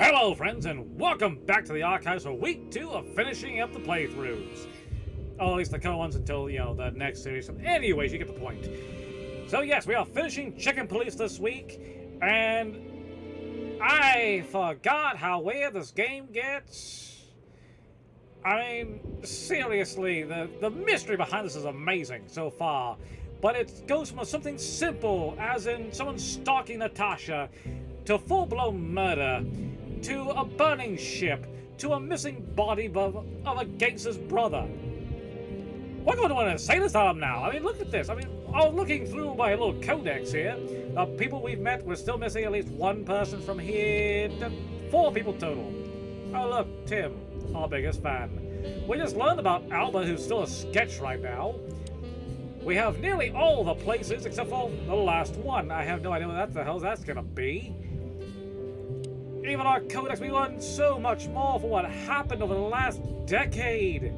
Hello friends and welcome back to the archives for week 2 of finishing up the playthroughs. Oh, at least the current ones until, the next series. Anyways, you get the point. So yes, we are finishing Chicken Police this week, and I forgot how weird this game gets. I mean, seriously, the mystery behind this is amazing so far. But it goes from something simple, as in someone stalking Natasha, to full-blown murder, to a burning ship, to a missing body of a gangster's brother. We're going to want to say this to them now. I mean, look at this. I mean, I was looking through my little codex here. The people we've met, we're still missing at least one person from here. 4 people total. Oh, look, Tim, our biggest fan. We just learned about Alba, who's still a sketch right now. We have nearly all the places except for the last one. I have no idea what the hell that's going to be. Even our codex, we learned so much more for what happened over the last decade.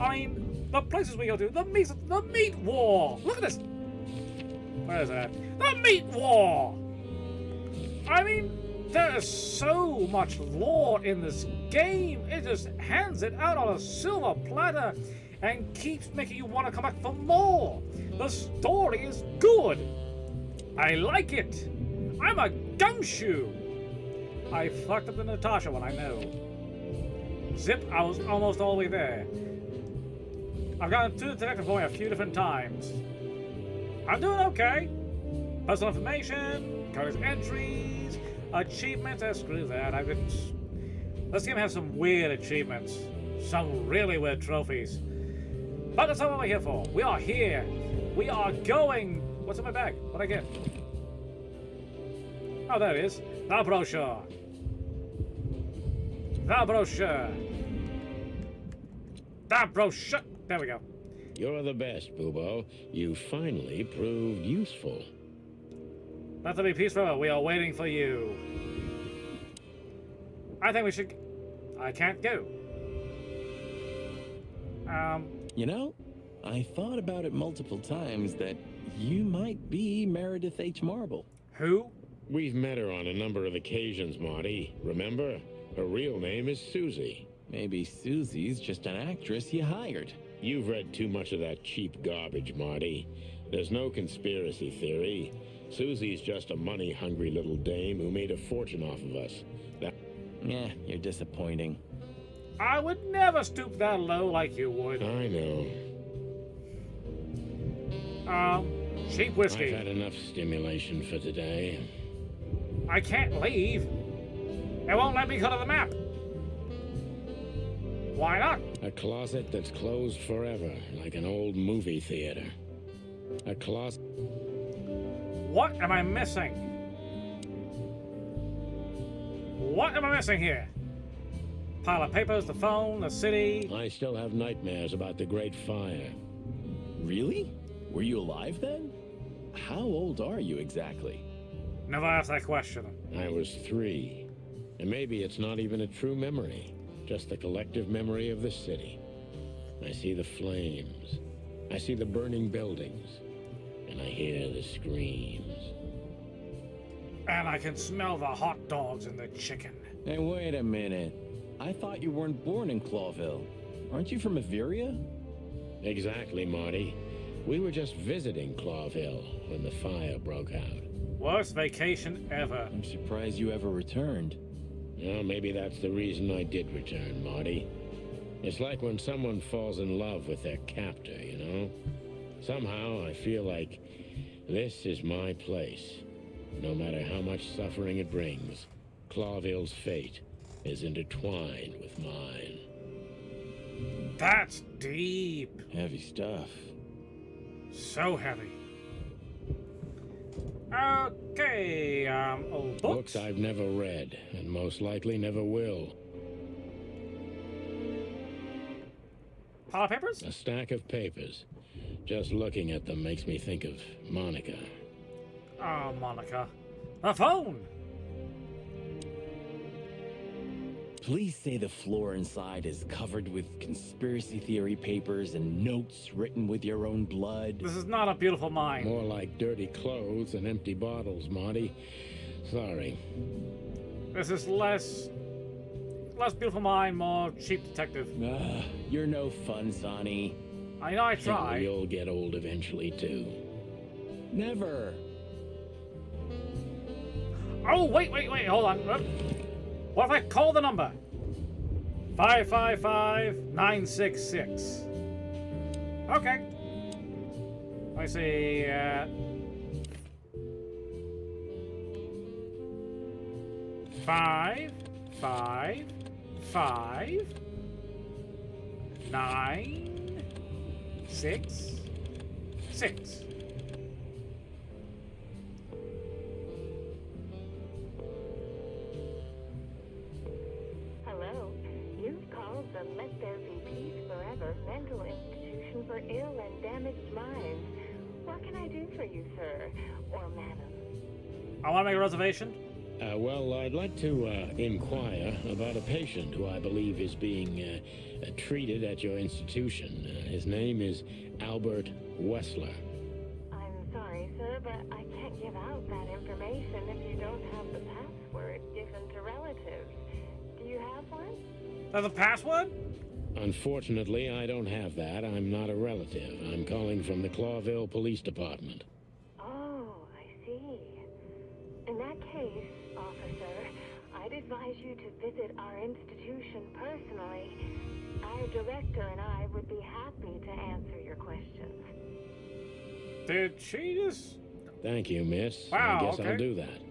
I mean, the places we go to, the meat war. Look at this. Where is that? The meat war. I mean, there is so much lore in this game. It just hands it out on a silver platter and keeps making you want to come back for more. The story is good. I like it. I'm a gumshoe. I fucked up the Natasha one, I know. Zip, I was almost all the way there. I've gotten to the detective point a few different times. I'm doing okay. Personal information, codex entries, achievements, screw that. This game has some weird achievements. Some really weird trophies. But that's not what we're here for. We are here. We are going. What's in my bag? What'd I get? Oh, there it is. The brochure. The brochure. The brochure. There we go. You're the best, Boobo. You finally proved useful. Let there be peace forever. We are waiting for you. I think we should... I can't go. You know, I thought about it multiple times that you might be Meredith H. Marble. Who? We've met her on a number of occasions, Marty. Remember? Her real name is Susie. Maybe Susie's just an actress you hired. You've read too much of that cheap garbage, Marty. There's no conspiracy theory. Susie's just a money-hungry little dame who made a fortune off of us. Yeah, you're disappointing. I would never stoop that low like you would. I know. Cheap whiskey. I've had enough stimulation for today. I can't leave. It won't let me go to the map. Why not? A closet that's closed forever, like an old movie theater. A closet... What am I missing? What am I missing here? Pile of papers, the phone, the city. I still have nightmares about the Great Fire. Really? Were you alive then? How old are you exactly? Never asked that question. I was 3. And maybe it's not even a true memory. Just the collective memory of the city. I see the flames. I see the burning buildings. And I hear the screams. And I can smell the hot dogs and the chicken. Hey, wait a minute. I thought you weren't born in Clawville. Aren't you from Averia? Exactly, Marty. We were just visiting Clawville when the fire broke out. Worst vacation ever. I'm surprised you ever returned. Well, maybe that's the reason I did return, Marty. It's like when someone falls in love with their captor, you know? Somehow I feel like this is my place. No matter how much suffering it brings, Clawville's fate is intertwined with mine. That's deep. Heavy stuff. So heavy. Okay, old books. Books I've never read, and most likely never will. Pile of papers? A stack of papers. Just looking at them makes me think of Monica. Oh, Monica. The phone! Please say the floor inside is covered with conspiracy theory papers and notes written with your own blood. This is not a beautiful mind. More like dirty clothes and empty bottles, Marty. Sorry. This is less beautiful mind, more cheap detective. You're no fun, Sonny. I know I Yeah, try. you'll get old eventually, too. Never. Oh, wait, hold on. What if I call the number? 555-966. Okay. Let me see. 555-966. Hello. You've called the Let There Be Peace Forever mental institution for ill and damaged minds. What can I do for you, sir? Or madam? I want to make a reservation. Well, I'd like to inquire about a patient who I believe is being treated at your institution. His name is Albert Wessler. I'm sorry, sir, but I can't give out that information if you don't have the password given to relatives. Do you have one? There's a password? Unfortunately, I don't have that. I'm not a relative. I'm calling from the Clawville Police Department. Oh, I see. In that case, officer, I'd advise you to visit our institution personally. Our director and I would be happy to answer your questions. Did she just... Thank you, miss. Wow, I guess okay. I'll do that.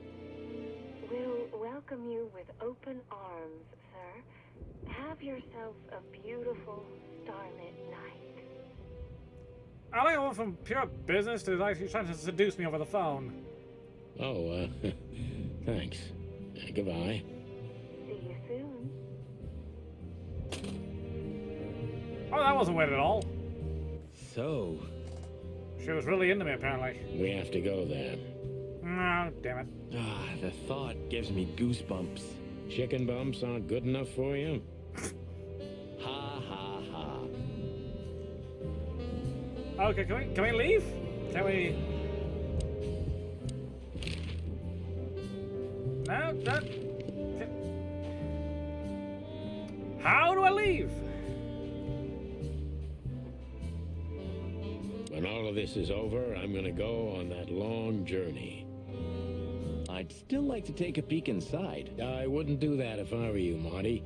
We'll welcome you with open arms, sir. Have yourself a beautiful, starlit night. I like going from pure business to actually trying to seduce me over the phone. Oh, thanks. Goodbye. See you soon. Oh, that wasn't weird at all. So, She was really into me, apparently. We have to go there. No, damn it. the thought gives me goosebumps. Chicken bumps aren't good enough for you? Ha ha ha. Okay, can we leave? Can we... No, that... How do I leave? When all of this is over, I'm gonna go on that long journey. I'd still like to take a peek inside. I wouldn't do that if I were you, Marty.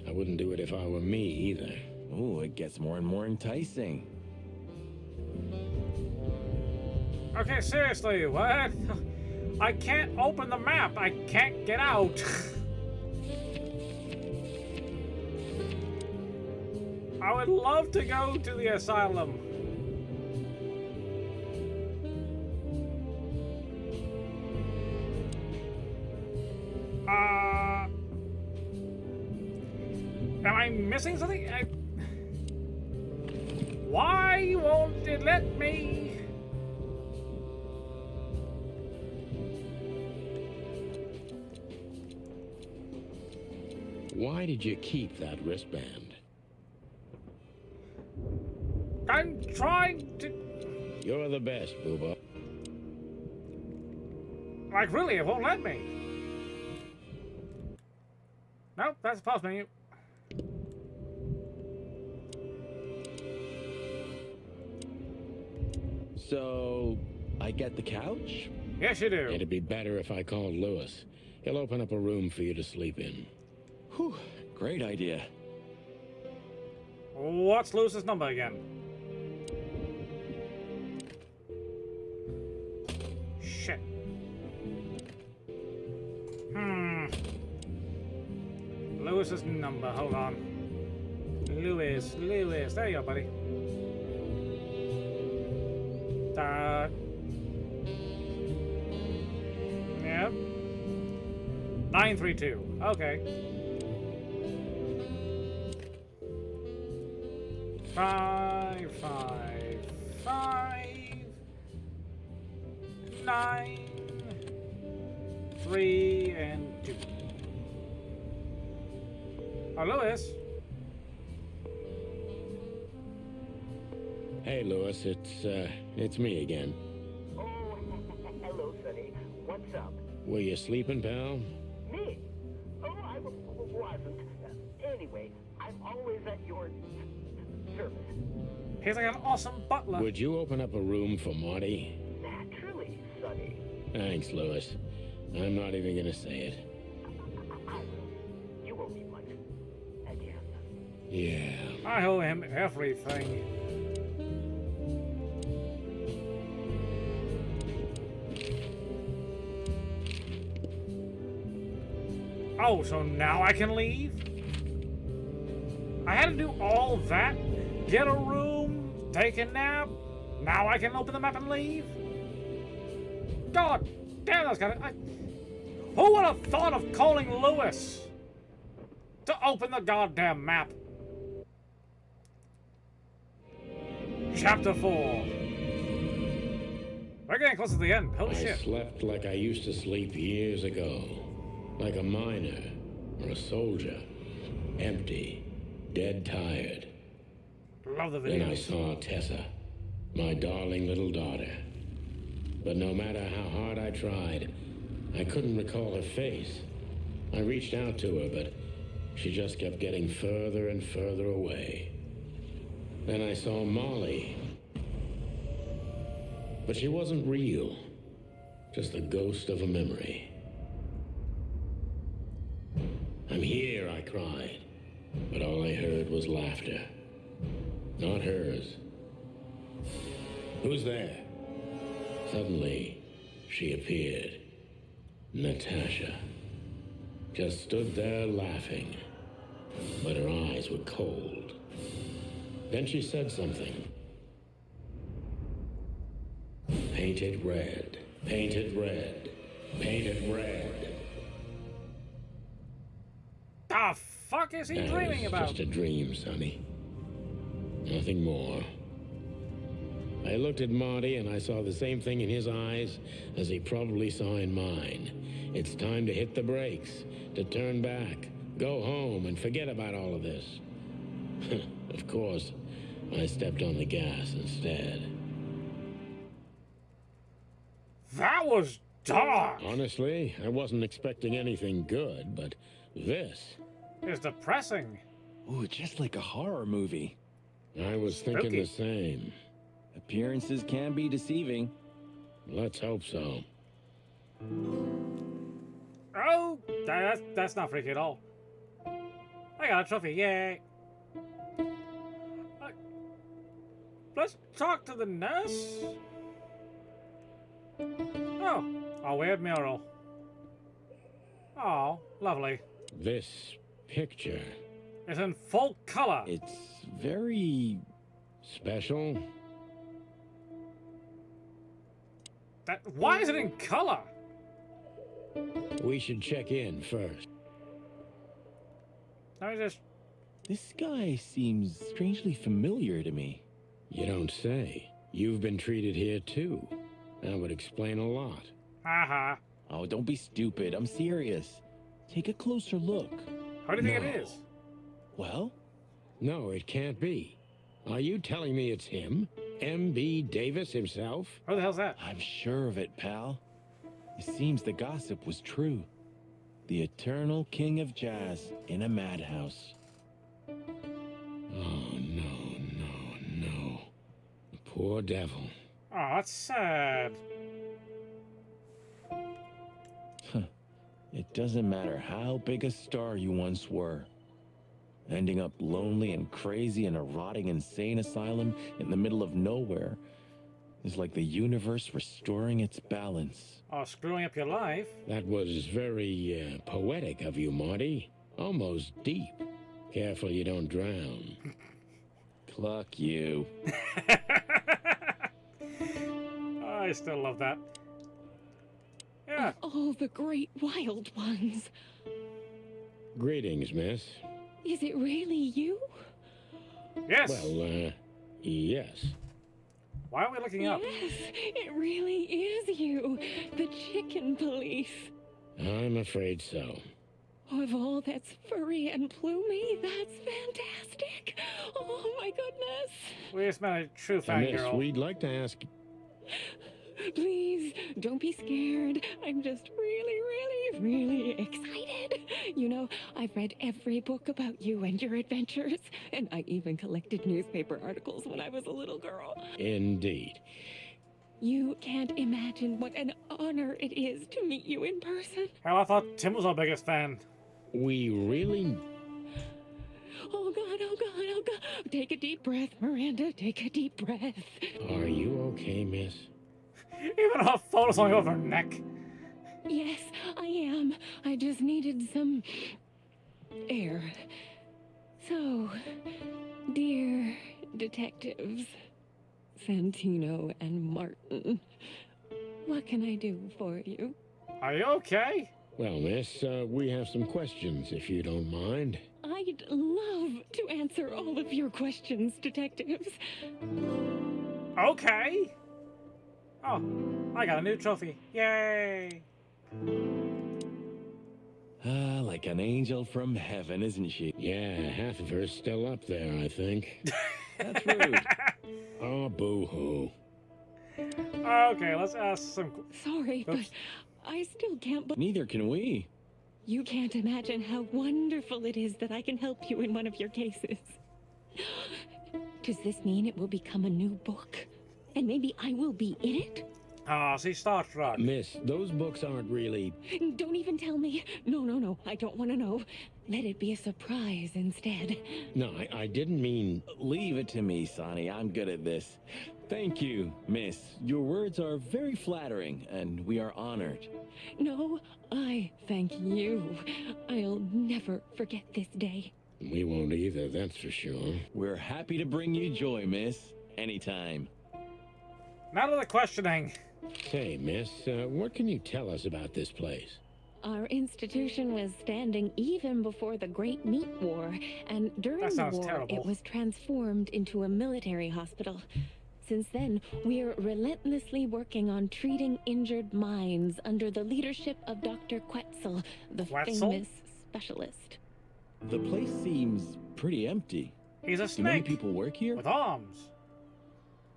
I wouldn't do it if I were me, either. Ooh, it gets more and more enticing. Okay, seriously, what? I can't open the map. I can't get out. I would love to go to the asylum. Am I missing something? Why won't it let me? Why did you keep that wristband? I'm trying to... You're the best, Booba. Like, really, it won't let me. Nope, that's the pause menu. So, I get the couch? Yes, you do. It'd be better if I called Lewis. He'll open up a room for you to sleep in. Whew, great idea. What's Lewis's number again? Shit. Lewis's number, hold on. Lewis, there you go, buddy. Yep. 932, okay. 5, 5, 5, 9, 3, and 2. Oh, Lewis. Hey, Lewis, it's me again. Oh, hello, Sonny. What's up? Were you sleeping, pal? Me? Oh, I wasn't. Anyway, I'm always at your service. He's like an awesome butler. Would you open up a room for Marty? Naturally, Sonny. Thanks, Lewis. I'm not even gonna say it. I will. You owe me one. Again. Yeah. I owe him everything. Oh, so now I can leave? I had to do all that? Get a room, take a nap? Now I can open the map and leave? God damn, that's kind of... Who would have thought of calling Lewis to open the goddamn map? Chapter 4. We're getting close to the end. Holy I shit. slept like I used to sleep years ago. Like a miner or a soldier. Empty. Dead tired. Love the Then I videos. saw Tessa. My darling little daughter. But no matter how hard I tried, I couldn't recall her face. I reached out to her, but she just kept getting further and further away. Then I saw Molly. But she wasn't real. Just the ghost of a memory. I'm here, I cried. But all I heard was laughter. Not hers. Who's there? Suddenly, she appeared. Natasha. Just stood there laughing. But her eyes were cold. Then she said something. Painted red. Painted red. Painted red. The fuck is he That dreaming was about? just a dream, Sonny. Nothing more. I looked at Marty and I saw the same thing in his eyes as he probably saw in mine. It's time to hit the brakes, to turn back, go home and forget about all of this. Of course, I stepped on the gas instead. That was dark. Honestly, I wasn't expecting anything good, but this... It's depressing. Ooh, just like a horror movie. I was thinking Spooky. the same. Appearances can be deceiving. Let's hope so. Oh, that's not freaky at all. I got a trophy, yay. Let's talk to the nurse. Oh, a weird mural. Oh, lovely. This picture... It's in full color. It's very... special? Why is it in color? We should check in first. Let me just... This guy seems strangely familiar to me. You don't say. You've been treated here too. That would explain a lot. Haha. Oh, don't be stupid. I'm serious. Take a closer look. How do you think No. it is? Well, No, it can't be. Are you telling me it's him? M.B. Davis himself? Who the hell's that? I'm sure of it, pal. It seems the gossip was true. The eternal king of jazz in a madhouse. Oh, no. The poor devil. Oh, that's sad. It doesn't matter how big a star you once were. Ending up lonely and crazy in a rotting insane asylum in the middle of nowhere is like the universe restoring its balance. Oh, screwing up your life? That was very poetic of you, Marty. Almost deep. Careful you don't drown. Cluck you. I still love that. Yeah. Of all the great wild ones. Greetings, miss. Is it really you? Yes. Well, yes. Why are we looking up? Yes, it really is you. The chicken police. I'm afraid so. Of all that's furry and plumey, that's fantastic. Oh my goodness. We just met a true Miss, fangirl. we'd like to ask... Please, don't be scared. I'm just really excited. You know, I've read every book about you and your adventures, and I even collected newspaper articles when I was a little girl. Indeed. You can't imagine what an honor it is to meet you in person. Hell, I thought Tim was our biggest fan. We really... Oh God, oh God, oh God. Take a deep breath, Miranda. Take a deep breath. Are you okay, miss? Even her photos on over her neck. Yes, I am. I just needed some air. So, dear detectives, Santino and Martin, what can I do for you? Are you okay? Well, miss, we have some questions, if you don't mind. I'd love to answer all of your questions, detectives. Okay. Oh, I got a new trophy. Yay! Ah, like an angel from heaven, isn't she? Yeah, half of her's still up there, I think. That's rude. Oh, boo-hoo. Okay, let's ask some... Sorry, but Oops. I still can't believe... Neither can we. You can't imagine how wonderful it is that I can help you in one of your cases. Does this mean it will become a new book? And maybe I will be in it? Ah, see, Star Trek. Miss, those books aren't really... Don't even tell me. No. I don't want to know. Let it be a surprise instead. No, I didn't mean... Leave it to me, Sonny. I'm good at this. Thank you, miss. Your words are very flattering, and we are honored. No, I thank you. I'll never forget this day. We won't either, that's for sure. We're happy to bring you joy, miss. Anytime. Now to the questioning. Say, miss, what can you tell us about this place? Our institution was standing even before the Great Meat War, and during That the sounds war, terrible. it was transformed into a military hospital. Since then, we're relentlessly working on treating injured minds under the leadership of Dr. Quetzal, the Quetzal? famous specialist. The place seems pretty empty. He's a Do many snake people work here? with arms.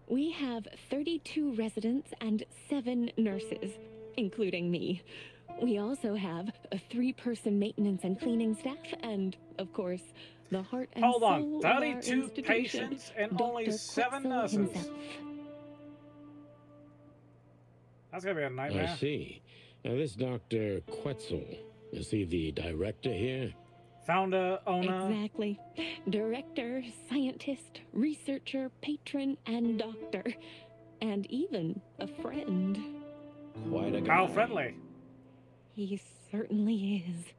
We have 32 residents and 7 nurses, including me. We also have a 3-person maintenance and cleaning staff, and, of course, the heart and Hold soul on, of our 32 institution, patients and only Dr. 7 Quetzal nurses. himself. That's gonna be a nightmare. I see. Now, this Dr. Quetzal, is he the director here? Founder, owner. Exactly. Director, scientist, researcher, patron, and doctor. And even a friend. Quite a guy. How friendly. He certainly is.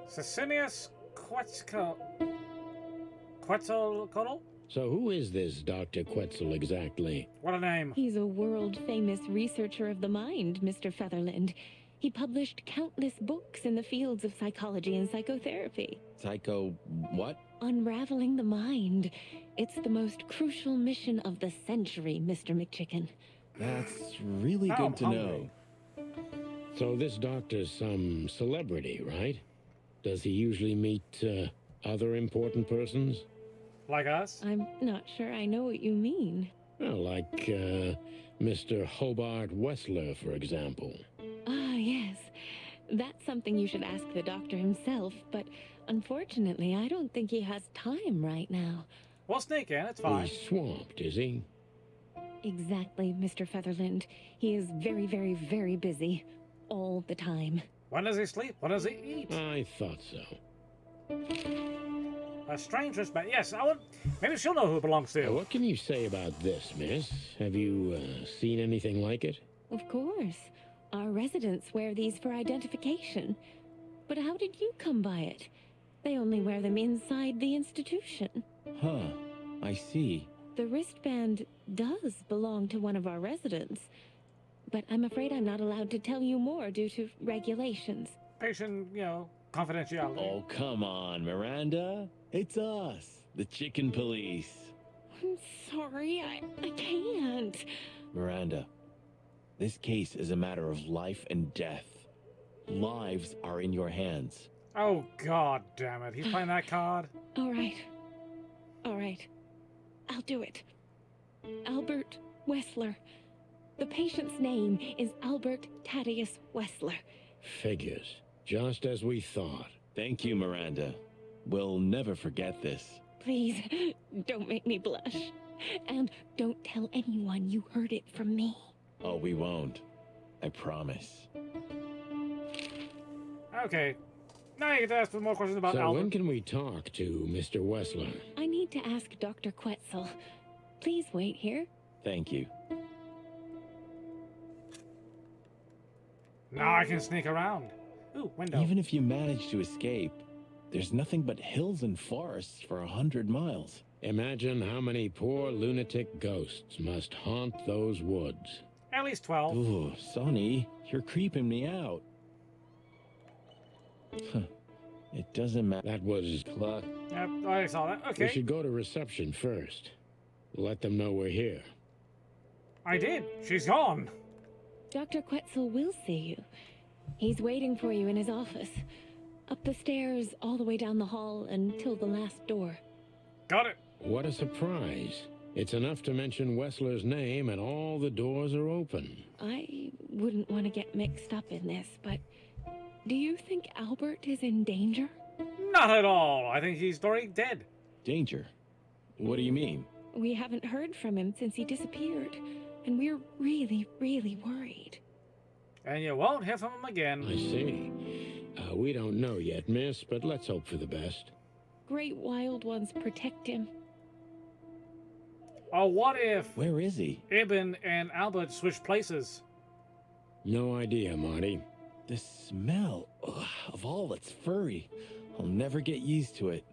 Sicinius Quetzalcoatl? So who is this Dr. Quetzal exactly? What a name. He's a world-famous researcher of the mind, Mr. Featherland. He published countless books in the fields of psychology and psychotherapy. Psycho... what? Unraveling the mind. It's the most crucial mission of the century, Mr. McChicken. That's really Now good I'm to hungry. know. So this doctor's some celebrity, right? Does he usually meet, other important persons? Like us? I'm not sure I know what you mean. Well, like, Mr. Hobart Wessler, for example. Ah, yes. That's something you should ask the doctor himself, but unfortunately, I don't think he has time right now. We'll sneak in, it's fine. He's swamped, is he? Exactly, Mr. Featherland. He is very, very, very busy. All the time. When does he sleep? When does he eat? I thought so. A strange wristband. Yes, I would. Maybe she'll know who it belongs to. What can you say about this, miss? Have you, seen anything like it? Of course. Our residents wear these for identification. But how did you come by it? They only wear them inside the institution. Huh. I see. The wristband does belong to one of our residents. But I'm afraid I'm not allowed to tell you more due to regulations. Patient, confidentiality. Oh, come on, Miranda. It's us, the Chicken Police. I'm sorry, I can't. Miranda, this case is a matter of life and death. Lives are in your hands. Oh, God damn it. He's playing that card. All right. All right. I'll do it. Albert Wessler. The patient's name is Albert Thaddeus Wessler. Figures. Just as we thought. Thank you, Miranda. We'll never forget this. Please, don't make me blush. And don't tell anyone you heard it from me. Oh, we won't. I promise. Okay. Now you get to ask for more questions about So Alba. when can we talk to Mr. Wessler? I need to ask Dr. Quetzal. Please wait here. Thank you. Now I can sneak around. Ooh, window. Even if you manage to escape, there's nothing but hills and forests for 100 miles. Imagine how many poor lunatic ghosts must haunt those woods. At least 12. Ooh, Sonny, you're creeping me out. Huh. It doesn't matter. That was luck. Yep, I already saw that. Okay. We should go to reception first. Let them know we're here. I did. She's gone. Dr. Quetzal will see you. He's waiting for you in his office. Up the stairs, all the way down the hall, until the last door. Got it. What a surprise. It's enough to mention Wessler's name and all the doors are open. I wouldn't want to get mixed up in this, but do you think Albert is in danger? Not at all. I think he's already dead. Danger? What do you mean? We haven't heard from him since he disappeared, and we're really, really worried. And you won't hear from him again. I see. We don't know yet, miss, but let's hope for the best. Great wild ones protect him. Oh, what if Where is he? Ibn and Albert switched places? No idea, Marty. The smell of all that's furry. I'll never get used to it.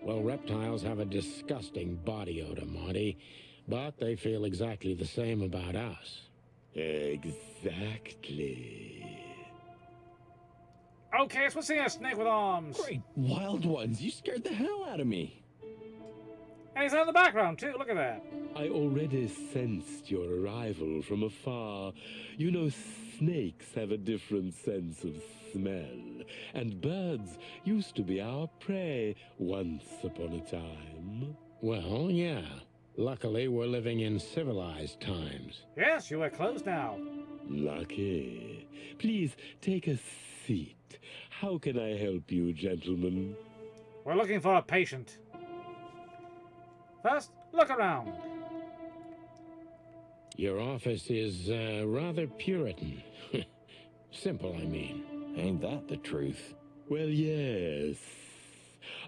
Well, reptiles have a disgusting body odor, Marty, but they feel exactly the same about us. Exactly. Okay, so we're seeing a snake with arms. Great wild ones, you scared the hell out of me. And he's in the background, too. Look at that. I already sensed your arrival from afar. You know, snakes have a different sense of smell, and birds used to be our prey once upon a time. Well, yeah. Luckily, we're living in civilized times. Yes, you are closed now. Lucky. Please take a seat. How can I help you, gentlemen? We're looking for a patient. First, look around. Your office is rather Puritan. Simple, I mean. Ain't that the truth? Well, yes.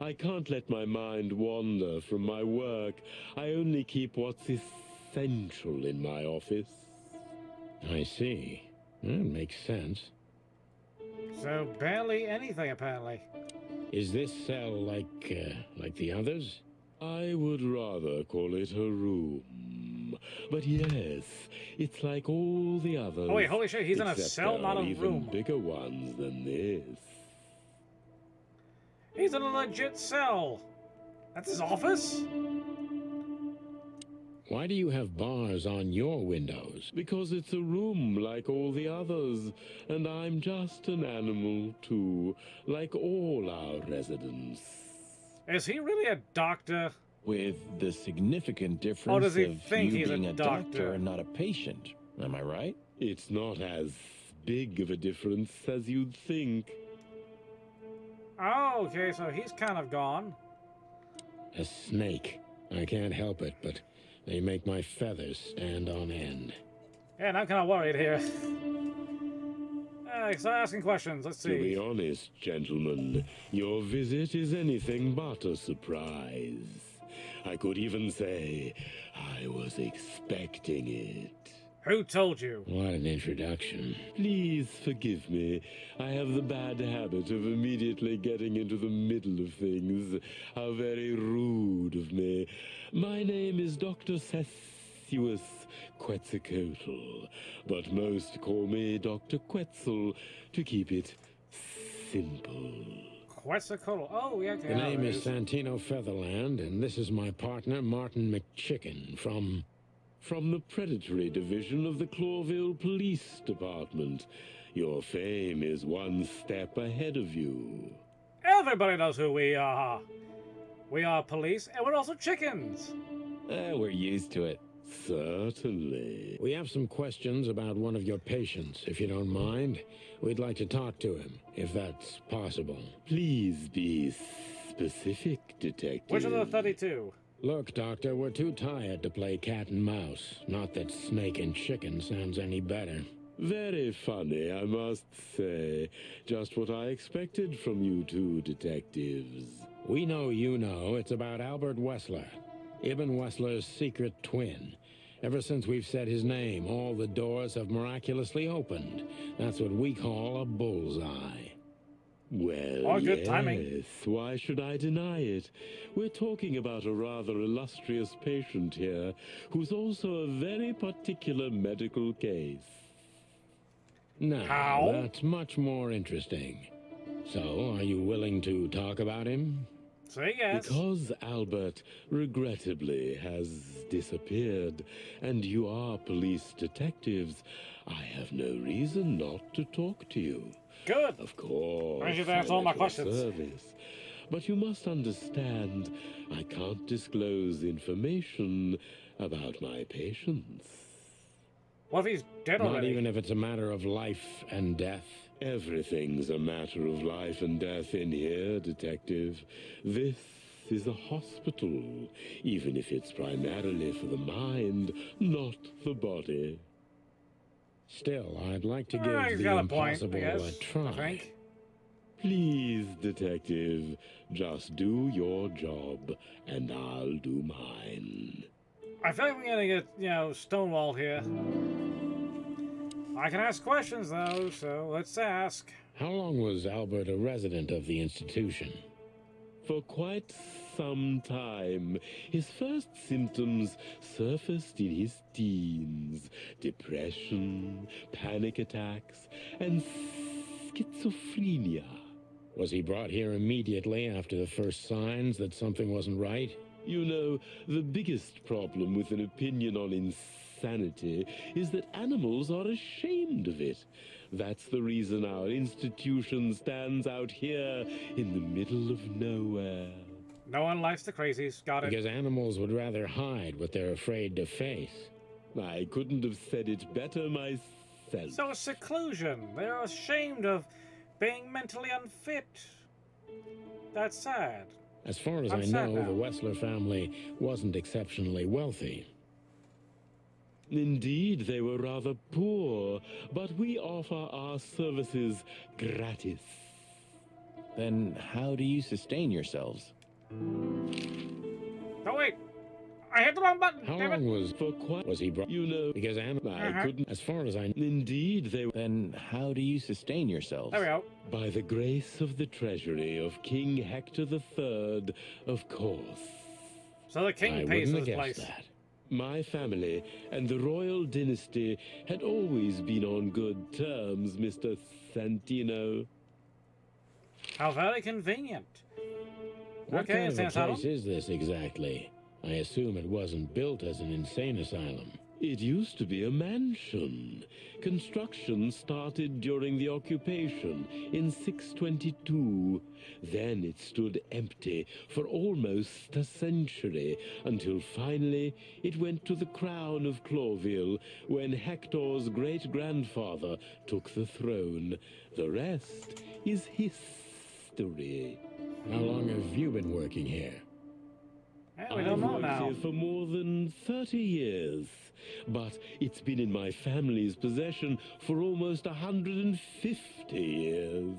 I can't let my mind wander from my work. I only keep what's essential in my office. I see. That makes sense. So, barely anything, apparently. Is this cell like the others? I would rather call it a room. But yes, it's like all the others. Oh, wait, holy shit, he's in a except cell, there not are a even room. bigger ones than this. He's in a legit cell. That's his office? Why do you have bars on your windows? Because it's a room like all the others, and I'm just an animal too, like all our residents. Is he really a doctor? With the significant difference Or does he of think you he's a being a doctor? doctor and not a patient. Am I right? It's not as big of a difference as you'd think. Oh, okay, so he's kind of gone. A snake. I can't help it, but they make my feathers stand on end. Yeah, and I'm kind of worried here. Start asking questions. Let's To be see. honest, gentlemen, your visit is anything but a surprise. I could even say I was expecting it. Who told you? What an introduction. Please forgive me. I have the bad habit of immediately getting into the middle of things. How very rude of me. My name is Dr. Sessuous Quetzalcoatl, but most call me Dr. Quetzal to keep it simple. Quetzalcoatl. Oh, yeah, okay. The name there is it Santino Featherland, and this is my partner, Martin McChicken, from the predatory division of the Clawville Police Department. Your fame is one step ahead of you. Everybody knows who we are. We are police, and we're also chickens. We're used to it. Certainly. We have some questions about one of your patients, if you don't mind. We'd like to talk to him, if that's possible. Please be specific, Detective. Which of the 32? Look, Doctor, we're too tired to play cat and mouse. Not that snake and chicken sounds any better. Very funny, I must say. Just what I expected from you two detectives. We know you know it's about Albert Wessler, Ibn Wessler's secret twin. Ever since we've said his name, all the doors have miraculously opened. That's what we call a bullseye. Well, Oh, good yes. timing. Why should I deny it? We're talking about a rather illustrious patient here, who's also a very particular medical case. Now, How? that's much more interesting. So, are you willing to talk about him? Say yes. Because Albert, regrettably, has disappeared, and you are police detectives, I have no reason not to talk to you. Good. Of course. I should answer all my I'm at your questions. service. But you must understand, I can't disclose information about my patients. What if he's dead Not already? even if it's a matter of life and death. Everything's a matter of life and death in here, Detective. This is a hospital, even if it's primarily for the mind, not the body. Still, I'd like to Ah, he's give got the a point, impossible I guess, a I try. think. Please, Detective, just do your job, and I'll do mine. I feel like we're gonna get, stonewalled here. I can ask questions, though, so let's ask. How long was Albert a resident of the institution? For quite some time, his first symptoms surfaced in his teens. Depression, panic attacks, and schizophrenia. Was he brought here immediately after the first signs that something wasn't right? You know, the biggest problem with an opinion on insanity is that animals are ashamed of it. That's the reason our institution stands out here in the middle of nowhere. No one likes the crazies. Got it. Because animals would rather hide what they're afraid to face. I couldn't have said it better myself. So it's seclusion. They're ashamed of being mentally unfit. That's sad. As far as I'm I sad know, now. the Wessler family wasn't exceptionally wealthy. Indeed, they were rather poor, but we offer our services gratis. Then how do you sustain yourselves? Oh, wait. I hit the wrong button. How Damn long it. was was he brought? You know, Because I couldn't. as far as I know, Indeed, they were. Then how do you sustain yourselves? There we go. By the grace of the treasury of King Hector III, of course. So the king I pays wouldn't for have this guessed place. that. My family and the royal dynasty had always been on good terms, Mr. Santino. How very convenient. What Okay, kind it's of an a asylum? place is this exactly? I assume it wasn't built as an insane asylum. It used to be a mansion. Construction started during the occupation in 622. Then it stood empty for almost a century, until finally it went to the crown of Cloville when Hector's great-grandfather took the throne. The rest is history. How long have you been working here? Yeah, we don't know I've now. worked here for more than 30 years, but it's been in my family's possession for almost 150 years.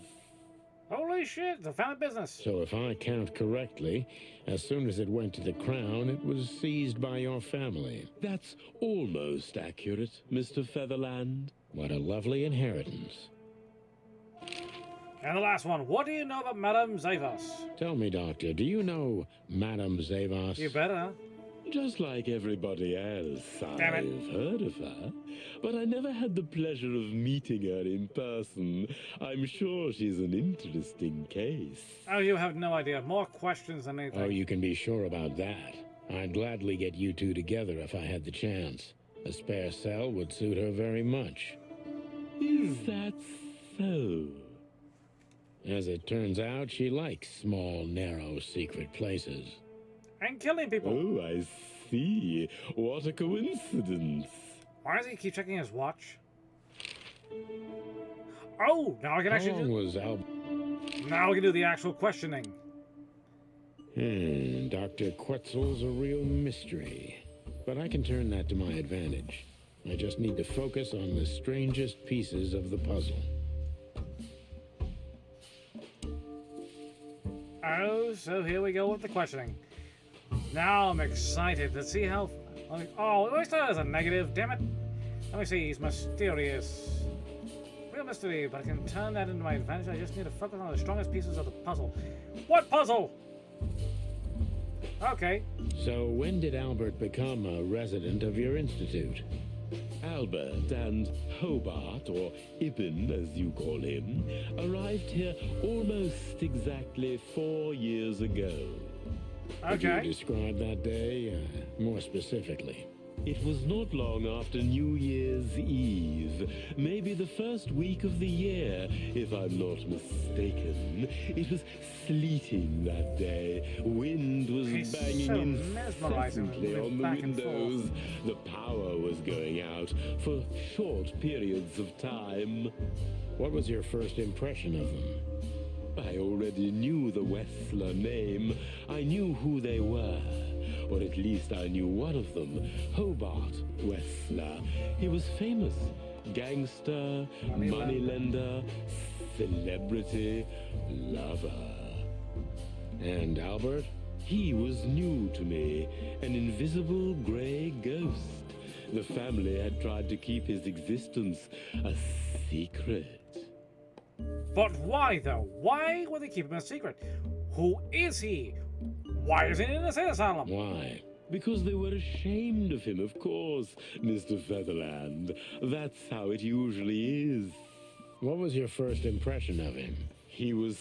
Holy shit, the family business. So if I count correctly, as soon as it went to the crown, it was seized by your family. That's almost accurate, Mr. Featherland. What a lovely inheritance. And the last one. What do you know about Madame Zavas? Tell me, Doctor, do you know Madame Zavas? You better. Just like everybody else, Damn it. I've heard of her, but I never had the pleasure of meeting her in person. I'm sure she's an interesting case. Oh, you have no idea. More questions than anything. Oh, you can be sure about that. I'd gladly get you two together if I had the chance. A spare cell would suit her very much. Is that so? As it turns out, she likes small, narrow, secret places. And killing people. Oh, I see. What a coincidence. Why does he keep checking his watch? Oh, now I can How actually long do... was Alba? Now we can do the actual questioning. Dr. Quetzal's a real mystery. But I can turn that to my advantage. I just need to focus on the strangest pieces of the puzzle. Oh, so here we go with the questioning. Now I'm excited to see how... Oh, at least that is a negative, damn it. Let me see, he's mysterious. Real mystery, but I can turn that into my advantage. I just need to focus on the strongest pieces of the puzzle. What puzzle? Okay. So when did Albert become a resident of your institute? Albert and Hobart, or Ibn as you call him, arrived here almost exactly 4 years ago. Could you Okay. describe that day more specifically? It was not long after New Year's Eve, maybe the first week of the year, if I'm not mistaken. It was sleeting that day. Wind was He's banging so mesmerizing incessantly with on the back and forth. windows. The power was going out for short periods of time. What was your first impression of them? I already knew the Wessler name. I knew who they were. Or at least I knew one of them, Hobart Wessler. He was famous. Gangster, moneylender, celebrity, lover. And Albert? He was new to me, an invisible gray ghost. The family had tried to keep his existence a secret. But why, though? Why would they keep him a secret? Who is he? Why is he in an insane asylum? Why? Because they were ashamed of him, of course, Mr. Featherland. That's how it usually is. What was your first impression of him? He was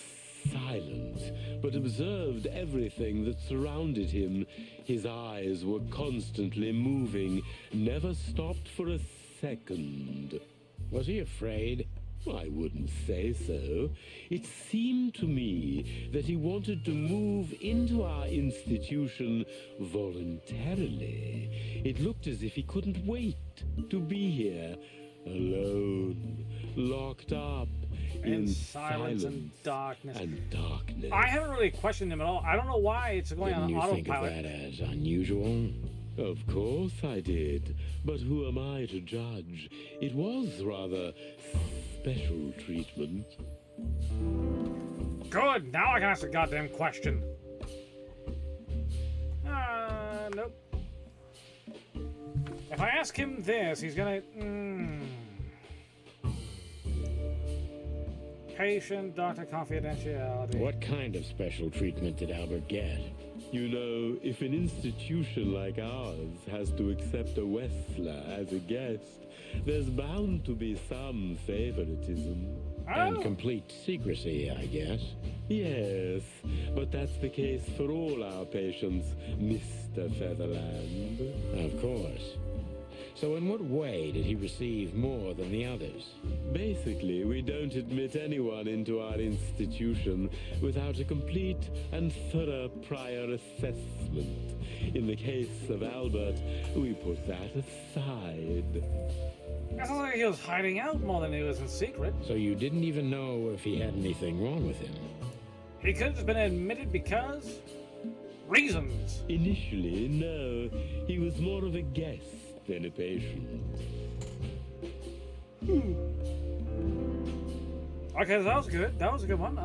silent, but observed everything that surrounded him. His eyes were constantly moving, never stopped for a second. Was he afraid? I wouldn't say so. It seemed to me that he wanted to move into our institution voluntarily. It looked as if he couldn't wait to be here, alone, locked up in silence and darkness. and darkness. I haven't really questioned him at all. I don't know why it's going Didn't on you think of autopilot. that as unusual? Of course I did, but who am I to judge? It was rather special treatment. Good, now I can ask a goddamn question. Nope. If I ask him this, he's gonna... Patient, doctor, confidentiality. What kind of special treatment did Albert get? You know, if an institution like ours has to accept a Wessler as a guest, there's bound to be some favoritism. And complete secrecy, I guess. Yes, but that's the case for all our patients, Mr. Featherland. Of course. So in what way did he receive more than the others? Basically, we don't admit anyone into our institution without a complete and thorough prior assessment. In the case of Albert, we put that aside. It sounds like he was hiding out more than he was in secret. So you didn't even know if he had anything wrong with him? He could have just been admitted because... reasons. Initially, no. He was more of a guest than a patient. Okay, that was good. That was a good one.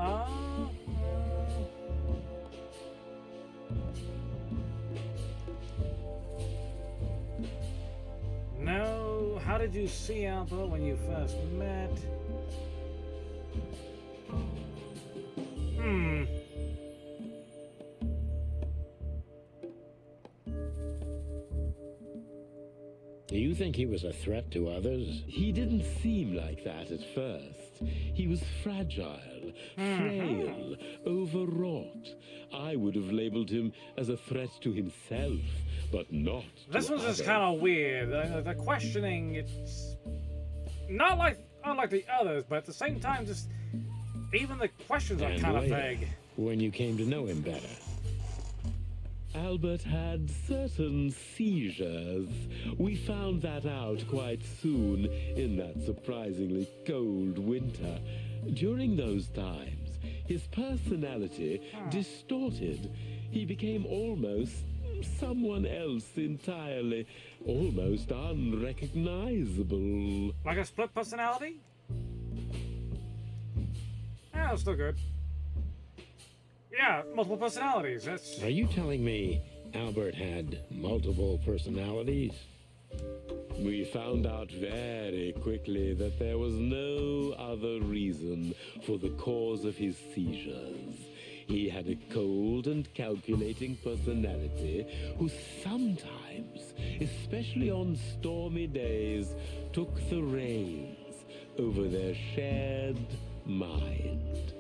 No, how did you see Alba when you first met? Do you think he was a threat to others? He didn't seem like that at first. He was fragile, frail, overwrought. I would have labeled him as a threat to himself, but not This to one's just others. kind of weird. The questioning, it's not like unlike the others, but at the same time, just even the questions are And kind of later, vague. when you came to know him better. Albert had certain seizures. We found that out quite soon in that surprisingly cold winter. During those times, his personality distorted. He became almost someone else entirely, almost unrecognizable. Like a split personality? Yeah, that's still good. Yeah, multiple personalities. That's. Are you telling me Albert had multiple personalities? We found out very quickly that there was no other reason for the cause of his seizures. He had a cold and calculating personality who sometimes, especially on stormy days, took the reins over their shared mind.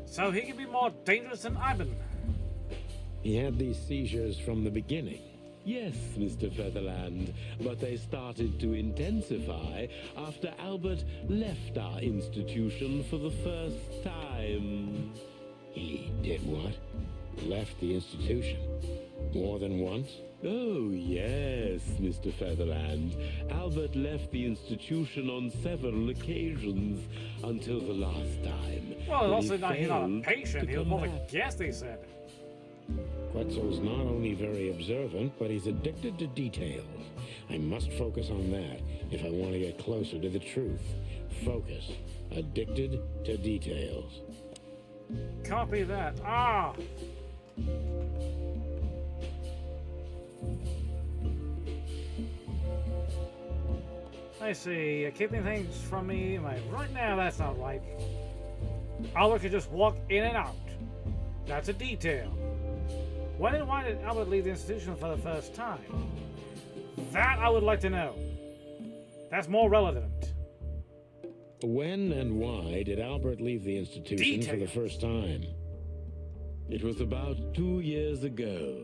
So he can be more dangerous than Ivan. He had these seizures from the beginning. Yes, Mr. Featherland, but they started to intensify after Albert left our institution for the first time. He did what? Left the institution? More than once? Oh, yes, Mr. Featherland. Albert left the institution on several occasions until the last time. Well, when also he he's not a failed patient. to He was come more of a back. guest, they said. Quetzal's not only very observant, but he's addicted to details. I must focus on that if I want to get closer to the truth. Focus. Addicted to details. Copy that. Ah! I see. Keeping things from me. Right now, that's not right. Albert could just walk in and out. That's a detail. When and why did Albert leave the institution for the first time? That I would like to know. That's more relevant. When and why did Albert leave the institution for the Details. first time? It was about 2 years ago.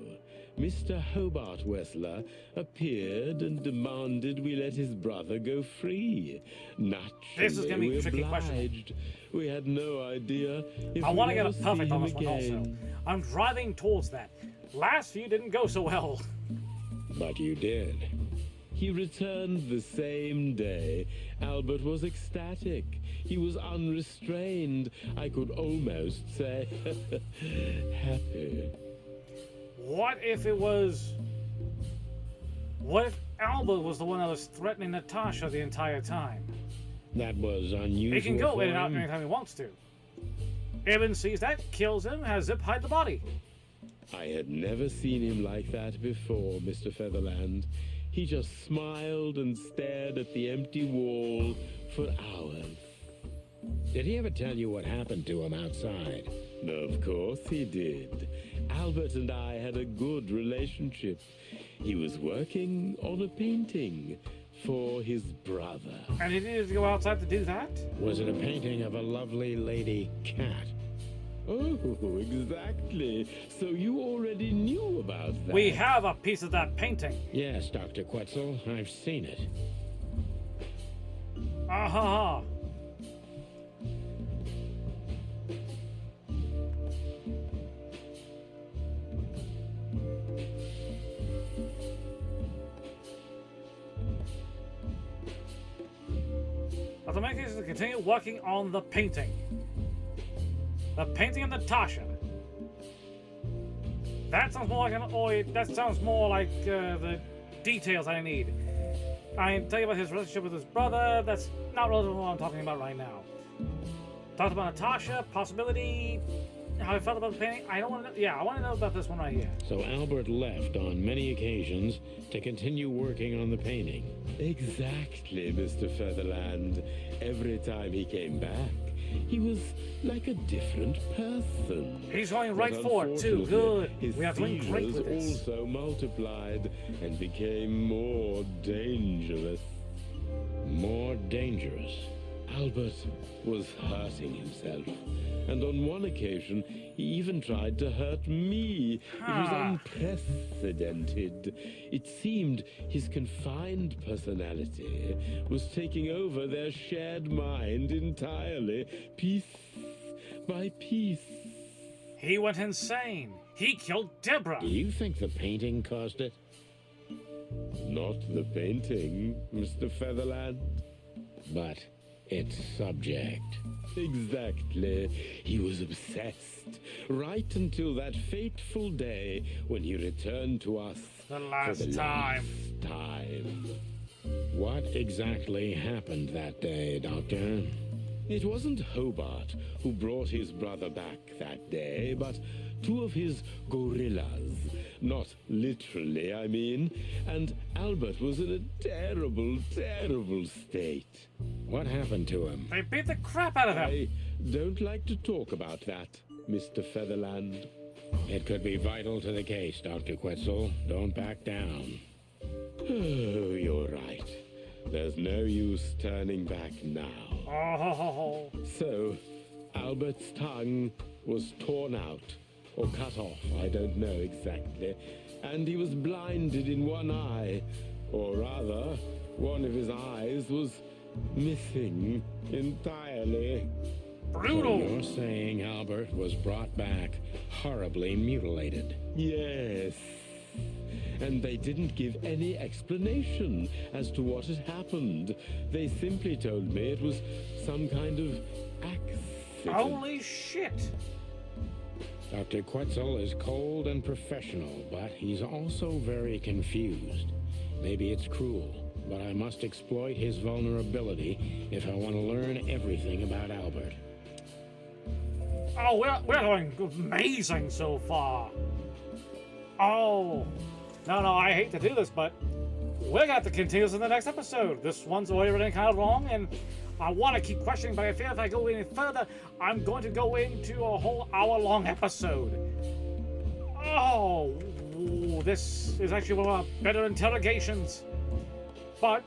Mr. Hobart Wessler appeared and demanded we let his brother go free. Naturally, This is gonna be a we tricky question. obliged. We had no idea if I want to we'd get a ever see perfect on him this one also. again. I'm driving towards that. Last few didn't go so well. But you did. He returned the same day. Albert was ecstatic. He was unrestrained. I could almost say happy. What if it was... What if Alba was the one that was threatening Natasha the entire time? That was unusual. He can go for in and out him. anytime he wants to. Ibn sees that, kills him, has Zip hide the body. I had never seen him like that before, Mr. Featherland. He just smiled and stared at the empty wall for hours. Did he ever tell you what happened to him outside? Of course he did. Albert and I had a good relationship. He was working on a painting for his brother. And he needed to go outside to do that? Was it a painting of a lovely lady cat? Oh, exactly. So you already knew about that. We have a piece of that painting. Yes, Dr. Quetzal, I've seen it. Ah ha ha. But the main case is to continue working on the painting. The painting of Natasha. That sounds more like that sounds more like the details I need. I tell you about his relationship with his brother. That's not relevant to what I'm talking about right now. Talked about Natasha, possibility, how I felt about the painting. I don't want to know. Yeah, I want to know about this one right here. So Albert left on many occasions to continue working on the painting. Exactly, Mr. Featherland. Every time he came back, he was like a different person. He's going right But for it, too. Good. unfortunately, his We are doing great seizures with this. also multiplied and became more dangerous. More dangerous. Albert was hurting himself, and on one occasion, he even tried to hurt me. It was unprecedented. It seemed his confined personality was taking over their shared mind entirely, piece by piece. He went insane. He killed Deborah. Do you think the painting caused it? Not the painting, Mr. Featherland. But its subject. Exactly. He was obsessed. Right until that fateful day when he returned to us The last for the time. last time. What exactly happened that day, Doctor? It wasn't Hobart who brought his brother back that day, but two of his gorillas. Not literally, I mean. And Albert was in a terrible, terrible state. What happened to him? They beat the crap out of him. I don't like to talk about that, Mr. Featherland. It could be vital to the case, Dr. Quetzal. Don't back down. Oh, you're right. There's no use turning back now. Oh, So, Albert's tongue was torn out, or cut off, I don't know exactly, and he was blinded in one eye, or rather, one of his eyes was missing entirely. brutal. So you're saying Albert was brought back horribly mutilated. Yes. And they didn't give any explanation as to what had happened. They simply told me it was some kind of accident. Holy shit. Dr. Quetzal is cold and professional, but he's also very confused. Maybe it's cruel, but I must exploit his vulnerability if I want to learn everything about Albert. Oh, we're doing amazing so far. Oh, no, I hate to do this, but we're gonna have to continue this in the next episode. This one's already running kind of long, and I want to keep questioning, but I fear if I go any further, I'm going to go into a whole hour-long episode. Oh, this is actually one of our better interrogations. But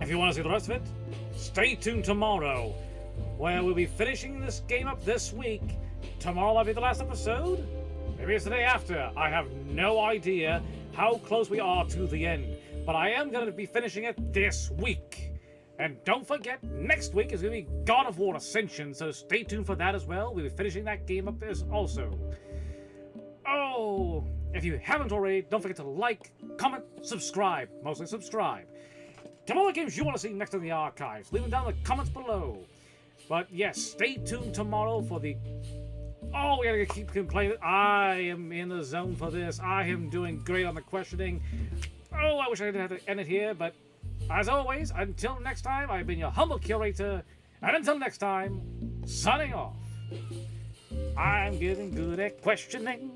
if you want to see the rest of it, stay tuned tomorrow, where we'll be finishing this game up this week. Tomorrow might be the last episode. Maybe it's the day after. I have no idea how close we are to the end. But I am going to be finishing it this week. And don't forget, next week is going to be God of War Ascension, so stay tuned for that as well. We'll be finishing that game up as also. Oh, if you haven't already, don't forget to like, comment, subscribe. Mostly subscribe. Tell me all the games you want to see next in the archives. Leave them down in the comments below. But yes, stay tuned tomorrow for the... Oh, we gotta keep complaining. I am in the zone for this. I am doing great on the questioning. Oh, I wish I didn't have to end it here, but as always, until next time, I've been your humble curator, and until next time, signing off. I'm getting good at questioning.